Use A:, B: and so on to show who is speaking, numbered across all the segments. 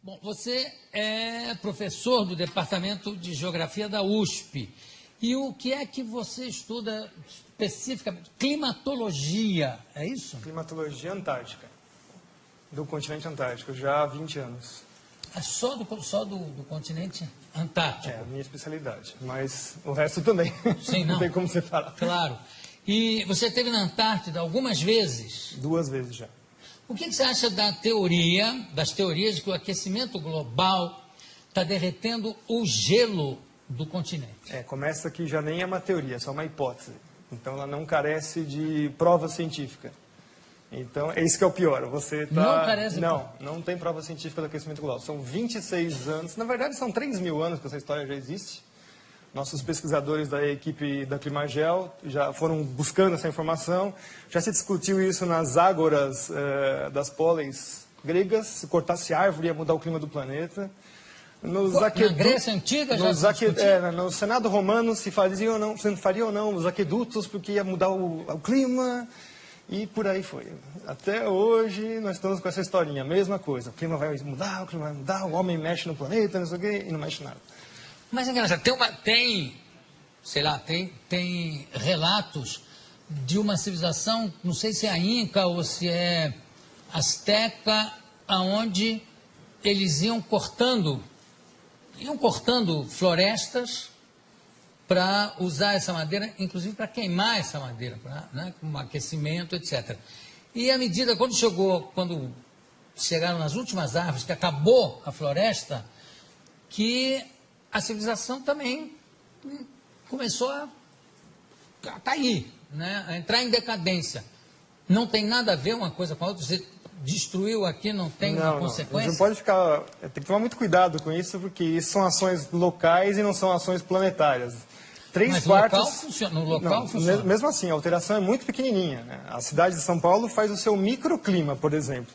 A: Bom, você é professor do Departamento de Geografia da USP. E o que é que você estuda especificamente? Climatologia, é isso?
B: Climatologia antártica, do continente antártico, já há 20 anos.
A: É só do continente antártico?
B: É a minha especialidade, mas o resto também.
A: Sim, não.
B: Não tem como separar.
A: Claro. E você esteve na Antártida algumas vezes?
B: 2 vezes já.
A: O que você acha das teorias de que o aquecimento global está derretendo o gelo do continente?
B: Começa que já nem é uma teoria, é só uma hipótese. Então ela não carece de prova científica. Então é isso que é o pior. Você tá...
A: Não carece de
B: não tem prova científica do aquecimento global. São 26 anos, na verdade são 3.000 anos que essa história já existe. Nossos pesquisadores da equipe da Climagel já foram buscando essa informação. Já se discutiu isso nas ágoras das póleis gregas. Se cortasse árvore ia mudar o clima do planeta.
A: Na Grécia Antiga já se discutiu?
B: No Senado Romano se faria ou não os aquedutos porque ia mudar o clima. E por aí foi. Até hoje nós estamos com essa historinha, a mesma coisa. O clima vai mudar, o homem mexe no planeta, não sei o quê, e não mexe nada.
A: Mas é engraçado, tem relatos de uma civilização, não sei se é a Inca ou se é Azteca, aonde eles iam cortando florestas para usar essa madeira, inclusive para queimar essa madeira, com aquecimento, etc. E à medida, quando chegaram nas últimas árvores, que acabou a floresta, que a civilização também começou a cair, a entrar em decadência. Não tem nada a ver uma coisa com a outra. Você destruiu aqui, não tem uma consequência?
B: Não pode ficar... Tem que tomar muito cuidado com isso, porque isso são ações locais e não são ações planetárias.
A: Mas no local funciona.
B: Mesmo assim, a alteração é muito pequenininha. A cidade de São Paulo faz o seu microclima, por exemplo.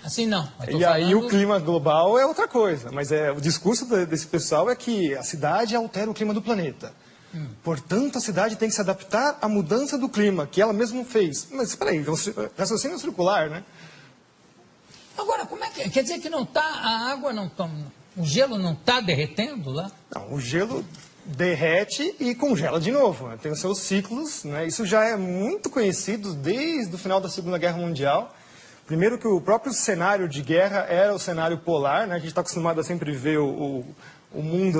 A: Assim não.
B: Aí o clima global é outra coisa. Mas o discurso desse pessoal é que a cidade altera o clima do planeta. Portanto, a cidade tem que se adaptar à mudança do clima, que ela mesma fez. Mas espera aí, raciocínio circular, né?
A: Agora, como é que... Quer dizer que a água não está... O gelo não está derretendo lá?
B: Não, o gelo derrete e congela de novo. Tem os seus ciclos, Isso já é muito conhecido desde o final da Segunda Guerra Mundial. Primeiro que o próprio cenário de guerra era o cenário polar, A gente está acostumado a sempre ver o mundo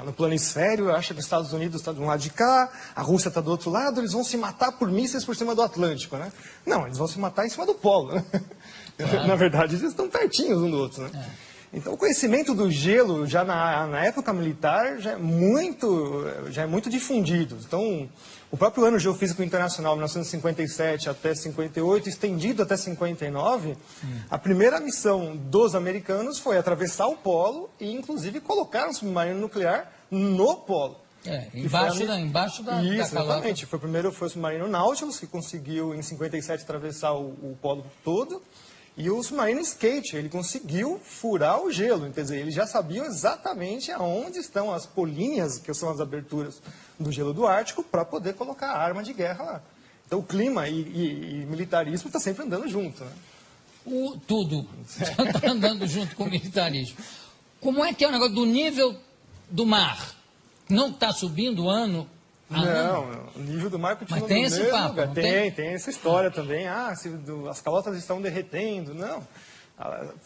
B: no planisfério, acha que os Estados Unidos estão de um lado de cá, a Rússia está do outro lado, eles vão se matar por mísseis por cima do Atlântico, Não, eles vão se matar em cima do polo, Claro. Na verdade, eles estão pertinhos um do outro, Então, o conhecimento do gelo, já na época militar, já é muito difundido. Então, o próprio Ano Geofísico Internacional, 1957 até 58, estendido até 59, a primeira missão dos americanos foi atravessar o polo e, inclusive, colocar um submarino nuclear no polo.
A: Embaixo da
B: Isso,
A: calota.
B: exatamente. Foi o submarino Nautilus, que conseguiu, em 57, atravessar o polo todo. E o submarino Skate, ele conseguiu furar o gelo, quer dizer, eles já sabiam exatamente aonde estão as polinhas, que são as aberturas do gelo do Ártico, para poder colocar a arma de guerra lá. Então o clima e militarismo está sempre andando junto,
A: Tudo está andando junto com o militarismo. Como é que é o negócio do nível do mar? Não está subindo ano?
B: Não, o nível do mar continua no mesmo lugar. Tem essa história também. As calotas estão derretendo. Não.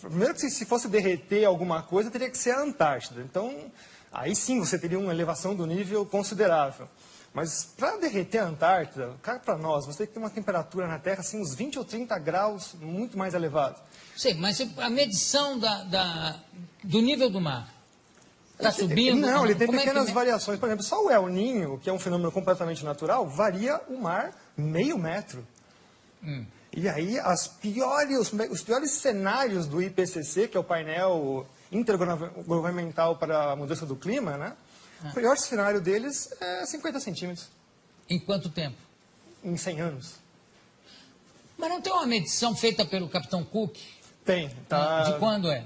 B: Primeiro que se fosse derreter alguma coisa, teria que ser a Antártida. Então, aí sim você teria uma elevação do nível considerável. Mas para derreter a Antártida, cá para nós, você tem que ter uma temperatura na Terra, assim, uns 20 ou 30 graus, muito mais elevado.
A: Sim, mas a medição do nível do mar está subindo?
B: Não, ele tem pequenas variações. Por exemplo, só o El Niño, que é um fenômeno completamente natural, varia o mar meio metro. E aí, os piores cenários do IPCC, que é o painel intergovernamental para a mudança do clima, o pior cenário deles é 50 centímetros.
A: Em quanto tempo?
B: Em 100 anos.
A: Mas não tem uma medição feita pelo Capitão Cook?
B: Tem. Tá,
A: de quando é?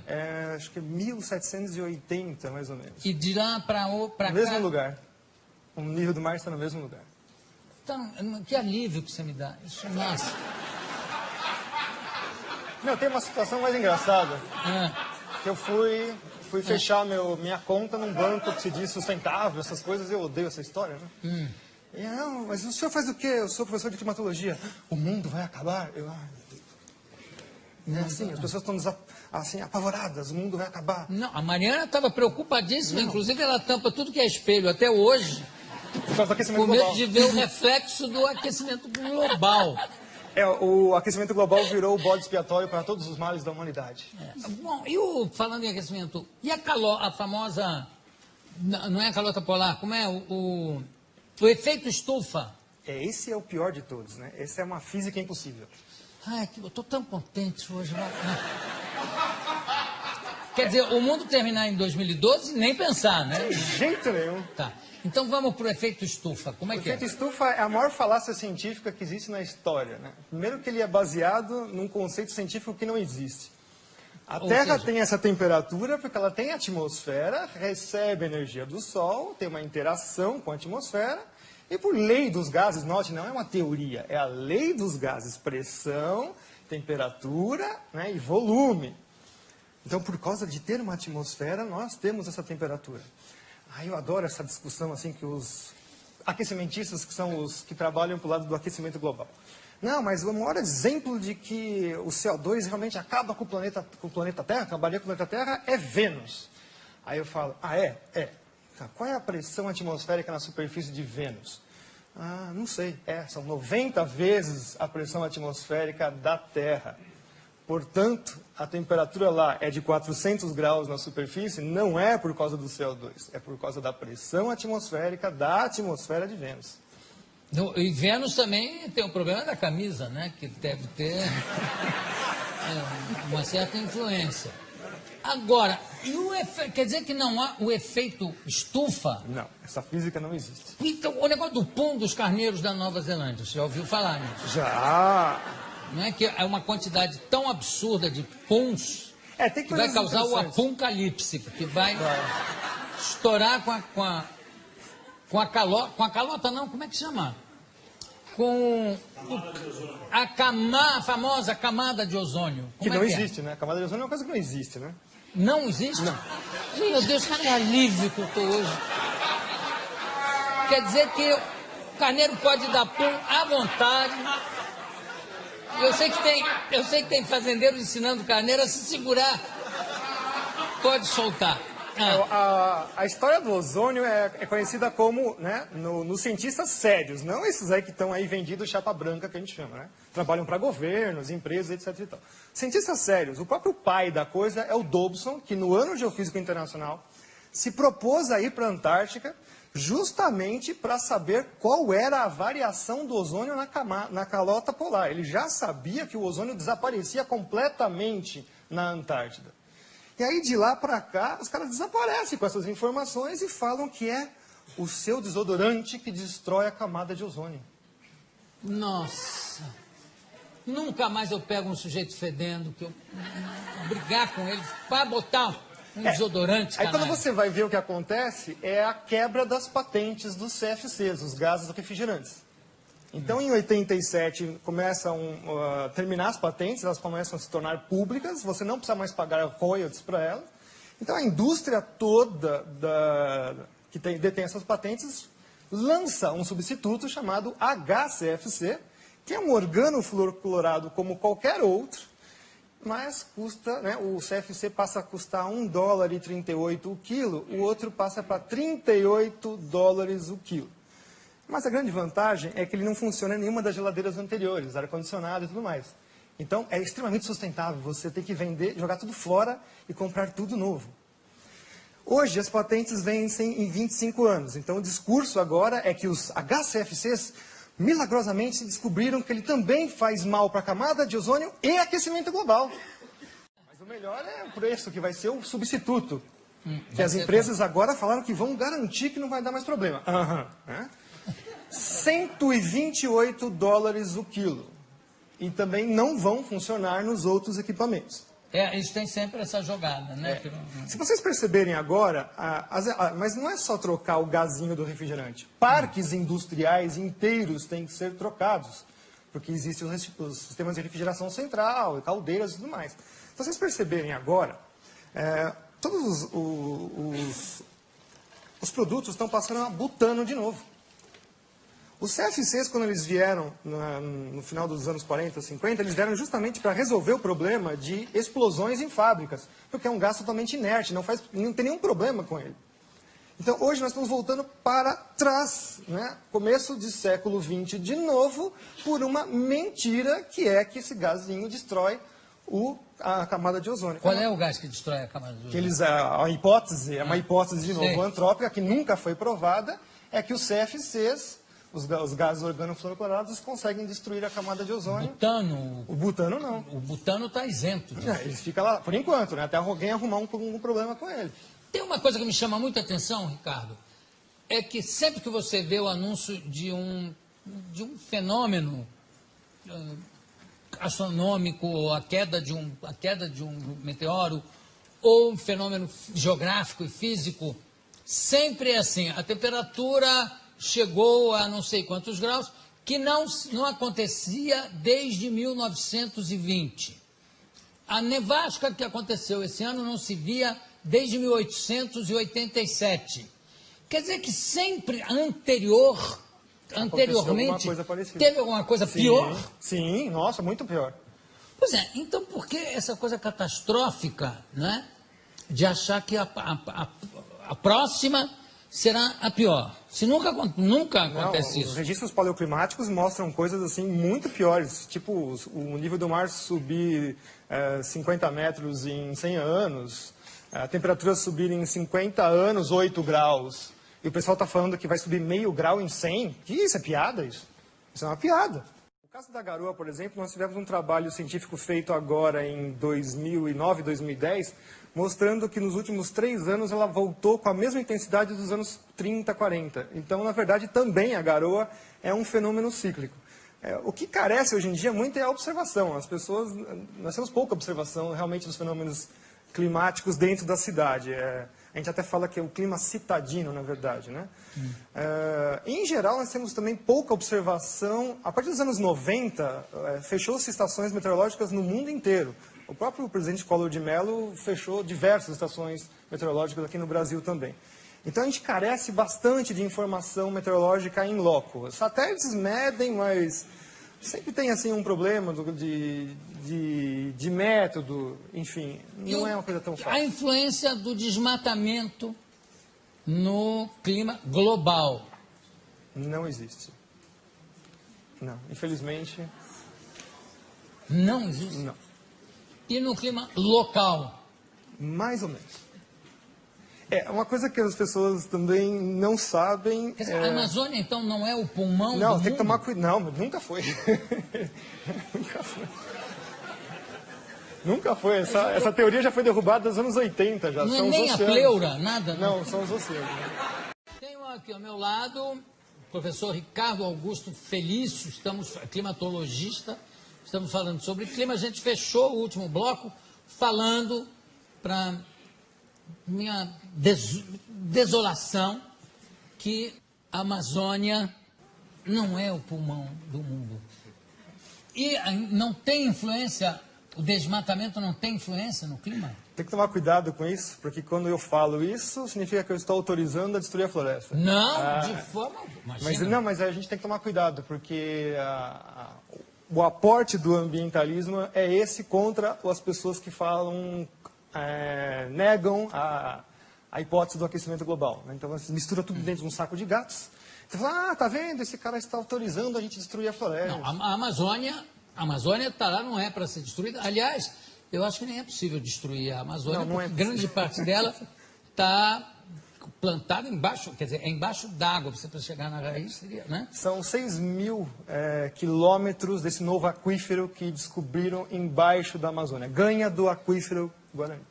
B: Acho que é 1780, mais ou menos.
A: E de lá para cá?
B: No mesmo lugar. O nível do mar está no mesmo lugar.
A: Então, que alívio que você me dá. Isso, nossa.
B: Não, tem uma situação mais engraçada. que eu fui fechar minha conta num banco que se diz sustentável, essas coisas, eu odeio essa história, né? E, não, mas o senhor faz o quê? Eu sou professor de climatologia. O mundo vai acabar? Eu, assim, as pessoas estão assim, apavoradas, o mundo vai acabar.
A: Não, a Mariana estava preocupadíssima, inclusive ela tampa tudo que é espelho até hoje,
B: Por causa do aquecimento
A: com medo
B: global.
A: de ver o reflexo do aquecimento global.
B: O aquecimento global virou o bode expiatório para todos os males da humanidade.
A: Bom, falando em aquecimento, e a famosa, não é a calota polar, como é o efeito estufa?
B: Esse é o pior de todos, né? Essa é uma física impossível.
A: Ai, eu estou tão contente hoje. Quer dizer, o mundo terminar em 2012, nem pensar, né?
B: De jeito nenhum.
A: Tá. Então vamos para o efeito estufa. Como é
B: O
A: que é?
B: efeito estufa é a maior falácia científica que existe na história, né? Primeiro que ele é baseado num conceito científico que não existe. A Terra tem essa temperatura porque ela tem atmosfera, recebe energia do Sol, tem uma interação com a atmosfera, e por lei dos gases, note, não é uma teoria, é a lei dos gases, pressão, temperatura, né, e volume. Então, por causa de ter uma atmosfera, nós temos essa temperatura. Eu adoro essa discussão assim que os aquecimentistas, que são os que trabalham para o lado do aquecimento global. Não, mas o maior exemplo de que o CO2 realmente acaba com o planeta Terra, acabaria com o planeta Terra, é Vênus. Aí eu falo, é? Tá, qual é a pressão atmosférica na superfície de Vênus? Não sei. São 90 vezes a pressão atmosférica da Terra. Portanto, a temperatura lá é de 400 graus na superfície, não é por causa do CO2, é por causa da pressão atmosférica da atmosfera de Vênus.
A: E Vênus também tem o problema da camisa, né? Que deve ter uma certa influência. Agora, quer dizer que não há o efeito estufa?
B: Não, essa física não existe.
A: Então, o negócio do pum dos carneiros da Nova Zelândia, você já ouviu falar nisso?
B: Já!
A: Não é que é uma quantidade tão absurda de puns
B: tem
A: que vai causar o apocalipse, que vai estourar com a calota não, como é que chama? Com a famosa camada de ozônio.
B: Que não existe, né? A camada de ozônio é uma coisa que não existe, né?
A: Não existe?
B: Não.
A: Meu Deus, que alívio que eu estou hoje. Quer dizer que o carneiro pode dar pum à vontade. Eu sei que tem fazendeiros ensinando o carneiro a se segurar. Pode soltar.
B: A história do ozônio é conhecida como, né, nos cientistas sérios, não esses aí que estão aí vendidos chapa branca, que a gente chama, né? Trabalham para governos, empresas, etc. E tal. Cientistas sérios, o próprio pai da coisa é o Dobson, que no ano Geofísico Internacional se propôs a ir para a Antártica justamente para saber qual era a variação do ozônio na calota polar. Ele já sabia que o ozônio desaparecia completamente na Antártida. E aí, de lá para cá, os caras desaparecem com essas informações e falam que é o seu desodorante que destrói a camada de ozônio.
A: Nossa! Nunca mais eu pego um sujeito fedendo, que eu brigar com ele para botar um desodorante,
B: Aí
A: canalha.
B: quando você vai ver o que acontece, é a quebra das patentes dos CFCs, os gases refrigerantes. Então, em 87, começam a terminar as patentes, elas começam a se tornar públicas, você não precisa mais pagar royalties para elas. Então, a indústria toda que detém essas patentes lança um substituto chamado HCFC, que é um organofluoroclorado como qualquer outro, mas custa, né, o CFC passa a custar $1,38 o quilo, o outro passa para $38 o quilo. Mas a grande vantagem é que ele não funciona em nenhuma das geladeiras anteriores, ar-condicionado e tudo mais. Então, é extremamente sustentável. Você tem que vender, jogar tudo fora e comprar tudo novo. Hoje, as patentes vencem em 25 anos. Então, o discurso agora é que os HCFCs, milagrosamente, descobriram que ele também faz mal para a camada de ozônio e aquecimento global. Mas o melhor é o preço, que vai ser o substituto. Que as empresas agora falaram que vão garantir que não vai dar mais problema. $128 o quilo. E também não vão funcionar nos outros equipamentos.
A: Eles têm sempre essa jogada, né?
B: Se vocês perceberem agora, mas não é só trocar o gazinho do refrigerante. Parques industriais inteiros têm que ser trocados. Porque existem os sistemas de refrigeração central, caldeiras e tudo mais. Se vocês perceberem agora, Todos os produtos estão passando a butano de novo. Os CFCs, quando eles vieram no final dos anos 40, 50, eles vieram justamente para resolver o problema de explosões em fábricas, porque é um gás totalmente inerte, não tem nenhum problema com ele. Então, hoje nós estamos voltando para trás, né? Começo de século XX de novo, por uma mentira que é que esse gazinho destrói a camada de ozônio.
A: Qual é o gás que destrói a camada de ozônio?
B: A hipótese, é uma hipótese de novo antrópica, que nunca foi provada, é que os CFCs, os gases organofluorocorados, conseguem destruir a camada de ozônio.
A: Butano?
B: O butano não.
A: O butano está isento disso.
B: Ele fica lá, por enquanto, né? Até alguém arrumar um problema com ele.
A: Tem uma coisa que me chama muita atenção, Ricardo, é que sempre que você vê o anúncio de um fenômeno astronômico, a queda de um meteoro, ou um fenômeno geográfico e físico, sempre é assim, a temperatura chegou a não sei quantos graus, que não acontecia desde 1920. A nevasca que aconteceu esse ano não se via desde 1887. Quer dizer que sempre anteriormente, teve alguma coisa pior?
B: Sim, nossa, muito pior.
A: Pois é, então por que essa coisa catastrófica, né, de achar que a próxima será a pior? Se nunca acontece isso.
B: Os registros paleoclimáticos mostram coisas assim muito piores, tipo o nível do mar subir 50 metros em 100 anos, a temperatura subir em 50 anos 8 graus, e o pessoal está falando que vai subir meio grau em 100. Que isso, é piada isso? Isso é uma piada. No caso da garoa, por exemplo, nós tivemos um trabalho científico feito agora em 2009, 2010, mostrando que nos últimos 3 anos ela voltou com a mesma intensidade dos anos 30, 40. Então, na verdade, também a garoa é um fenômeno cíclico. O que carece hoje em dia muito é a observação. Nós temos pouca observação realmente dos fenômenos climáticos dentro da cidade. A gente até fala que é o clima citadino, na verdade, né? Em geral, nós temos também pouca observação. A partir dos anos 90, fechou-se estações meteorológicas no mundo inteiro. O próprio presidente Collor de Mello fechou diversas estações meteorológicas aqui no Brasil também. Então, a gente carece bastante de informação meteorológica in loco. Os satélites medem, mas sempre tem assim um problema de método, enfim, não é uma coisa tão fácil.
A: A influência do desmatamento no clima global?
B: Não existe. Não, infelizmente.
A: Não existe?
B: Não.
A: E no clima local?
B: Mais ou menos. Uma coisa que as pessoas também não sabem...
A: Quer dizer, a Amazônia, então, não é o pulmão do
B: Não,
A: mundo?
B: tem que tomar cuidado. Não, nunca foi. Nunca foi. Nunca foi. Essa teoria já foi derrubada nos anos 80. Já.
A: Não
B: são
A: é nem
B: os
A: a
B: oceanos.
A: pleura, nada?
B: Não, são os oceanos.
A: Tenho aqui ao meu lado o professor Ricardo Augusto Felício, climatologista, estamos falando sobre clima. A gente fechou o último bloco falando para minha desolação que a Amazônia não é o pulmão do mundo. E não tem influência, o desmatamento não tem influência no clima?
B: Tem que tomar cuidado com isso, porque quando eu falo isso, significa que eu estou autorizando a destruir a floresta.
A: Não, de forma...
B: Mas a gente tem que tomar cuidado, porque o aporte do ambientalismo é esse contra as pessoas que falam... negam a hipótese do aquecimento global. Né? Então, você mistura tudo dentro de um saco de gatos. Você fala, tá vendo? Esse cara está autorizando a gente destruir a floresta.
A: Não, a Amazônia está lá, não é para ser destruída. Aliás, eu acho que nem é possível destruir a Amazônia, porque grande parte dela está plantada embaixo, quer dizer, é embaixo d'água, você para chegar na raiz seria, né?
B: São 6.000 quilômetros desse novo aquífero que descobriram embaixo da Amazônia. Ganha do aquífero Guarani.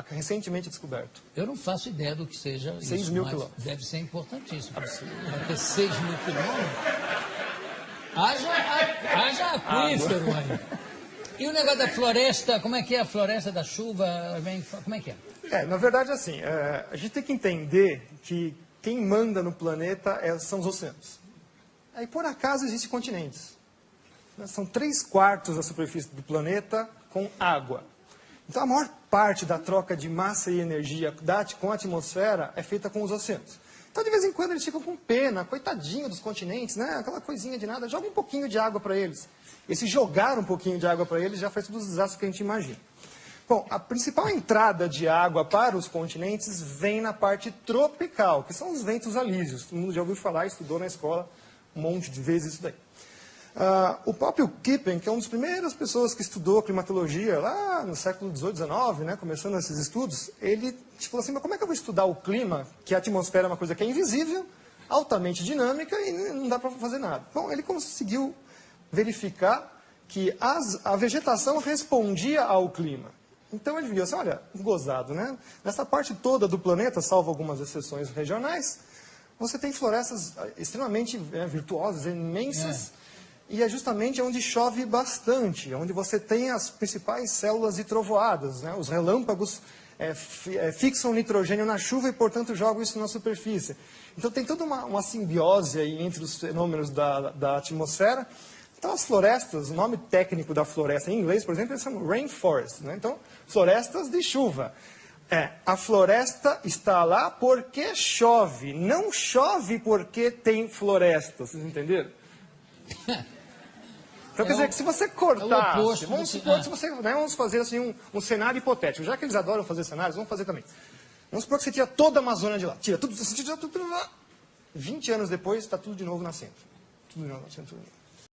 B: Recentemente descoberto.
A: Eu não faço ideia do que seja
B: 6.000 quilômetros.
A: Deve ser importantíssimo. Vai ter 6.000 quilômetros. Haja aquífero aí. E o negócio da floresta, como é que é a floresta da chuva? Como é que é?
B: Na verdade, assim, a gente tem que entender que quem manda no planeta são os oceanos. Aí, por acaso, existem continentes. São 3/4 da superfície do planeta com água. Então, a maior parte da troca de massa e energia com a atmosfera é feita com os oceanos. Então, de vez em quando, eles ficam com pena, coitadinho dos continentes, né? Aquela coisinha de nada, joga um pouquinho de água para eles. E se jogar um pouquinho de água para eles, já faz todos os desastres que a gente imagina. Bom, a principal entrada de água para os continentes vem na parte tropical, que são os ventos alísios. Todo mundo já ouviu falar, estudou na escola um monte de vezes isso daí. O próprio Köppen, que é uma das primeiras pessoas que estudou climatologia lá no século XVIII, XIX, né, começando esses estudos, ele falou assim, mas como é que eu vou estudar o clima, que a atmosfera é uma coisa que é invisível, altamente dinâmica e não dá para fazer nada? Bom, ele conseguiu verificar que a vegetação respondia ao clima. Então ele viu assim, olha, gozado, né? Nessa parte toda do planeta, salvo algumas exceções regionais, você tem florestas extremamente virtuosas, imensas, e é justamente onde chove bastante, onde você tem as principais células de trovoadas, né? Os relâmpagos fixam nitrogênio na chuva e, portanto, jogam isso na superfície. Então tem toda uma simbiose aí entre os fenômenos da atmosfera. Então, as florestas, o nome técnico da floresta em inglês, por exemplo, eles chamam rainforest, né? Então, florestas de chuva. A floresta está lá porque chove, não chove porque tem floresta, vocês entenderam? Então, quer dizer que se você cortasse, vamos supor que vamos fazer assim um cenário hipotético, já que eles adoram fazer cenários, vamos fazer também. Vamos supor que você tira toda a Amazônia de lá, tira tudo lá, 20 anos depois está tudo de novo nascendo. Tudo de novo nascendo, tudo de novo.